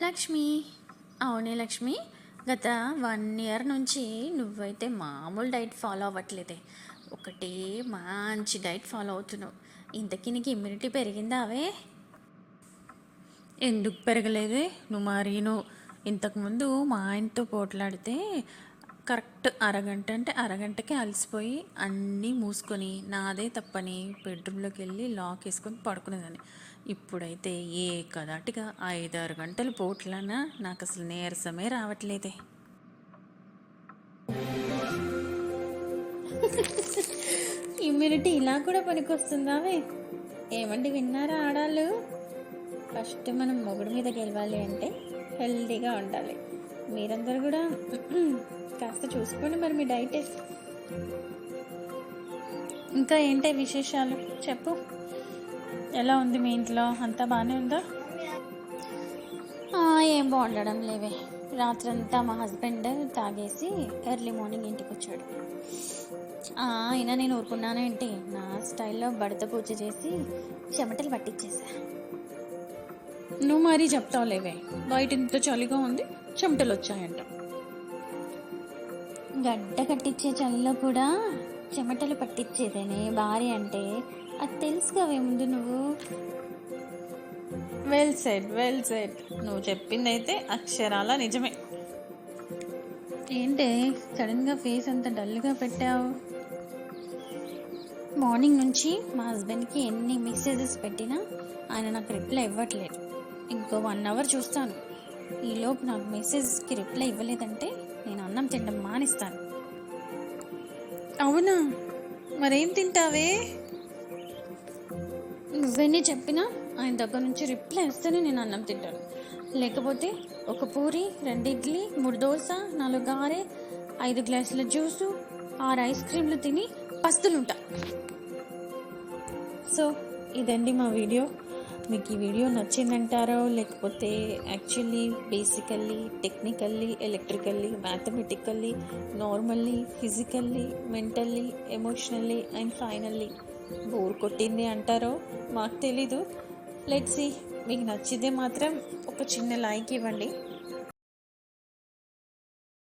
లక్ష్మి, అవునే లక్ష్మి, గత 1 ఇయర్ నుంచి నువ్వైతే మామూలు డైట్ ఫాలో అవ్వట్లేదే. ఒకటే మంచి డైట్ ఫాలో అవుతున్నావు. ఇంతకీ నీకు ఇమ్యూనిటీ పెరిగిందా అవే? ఎందుకు పెరగలేదే? నువ్వు ఇంతకుముందు మా ఆయనతో పోట్లాడితే కరెక్ట్ అరగంట అంటే అరగంటకే అలసిపోయి అన్నీ మూసుకొని నాదే తప్పని బెడ్రూమ్లోకి వెళ్ళి లాక్ వేసుకొని పడుకునేదాన్ని. ఇప్పుడైతే ఏ కదాటిగా 5-6 గంటలు పోట్లన్నా నాకు అసలు నీరసమే రావట్లేదే. ఇమ్యూనిటీ ఇలా కూడా పనికొస్తుందావే? ఏమండి, విన్నారా ఆడాళ్ళు? ఫస్ట్ మనం మొగుడు మీద గెలవాలి అంటే హెల్తీగా ఉండాలి. మీరందరూ కూడా కాస్త చూసుకోండి మరి మీ డైట్. ఇంకా ఏంటే విశేషాలు చెప్పు. ఎలా ఉంది మీ ఇంట్లో? అంతా బాగానే ఉందా? ఏం బాగుండడం లేవే. రాత్రంతా మా హస్బెండ్ తాగేసి ఎర్లీ మార్నింగ్ ఇంటికి వచ్చాడు. అయినా నేను ఊరుకున్నానేంటి, నా స్టైల్లో బడత పూజ చేసి చెమటలు పట్టించేసా. నువ్వు మరీ చెప్తావు లేవే, బయట ఇంత చలిగా ఉంది చెమటలు వచ్చాయంట. గడ్డ కట్టించే చలిలో కూడా చెమటలు పట్టించేదేనే భార్య అంటే. అది తెలుసుకోవే ముందు నువ్వు. Well said. నువ్వు చెప్పిందైతే అక్షరాల నిజమే. ఏంటే సడన్గా ఫేస్ అంత డల్గా పెట్టావు? మార్నింగ్ నుంచి మా హస్బెండ్కి ఎన్ని మెసేజెస్ పెట్టినా ఆయన నాకు రిప్లై ఇవ్వట్లేదు. ఇంకో 1 అవర్ చూస్తాను. ఈలోపు నాకు మెసేజ్కి రిప్లై ఇవ్వలేదంటే నేను అన్నం తినడం మానేస్తాను. అవునా? మరేం తింటావే? నువ్వెన్ని చెప్పినా ఆయన దగ్గర నుంచి రిప్లై ఇస్తేనే నేను అన్నం తింటాను. లేకపోతే ఒక పూరి, 2 ఇడ్లీ, 3 దోశ, 4 గారె, 5 గ్లాసుల జ్యూసు, 6 ఐస్ క్రీమ్లు తిని పస్తులుంటా. సో ఇదండి మా వీడియో. మీకు ఈ వీడియో నచ్చిందంటారో, లేకపోతే actually basically, technically, electrically, mathematically, normally, physically, mentally, emotionally and finally bore కొట్టింది అంటారో మాకు తెలీదు. Let's see. మీకు నచ్చితే మాత్రం ఒక చిన్న లైక్ ఇవ్వండి.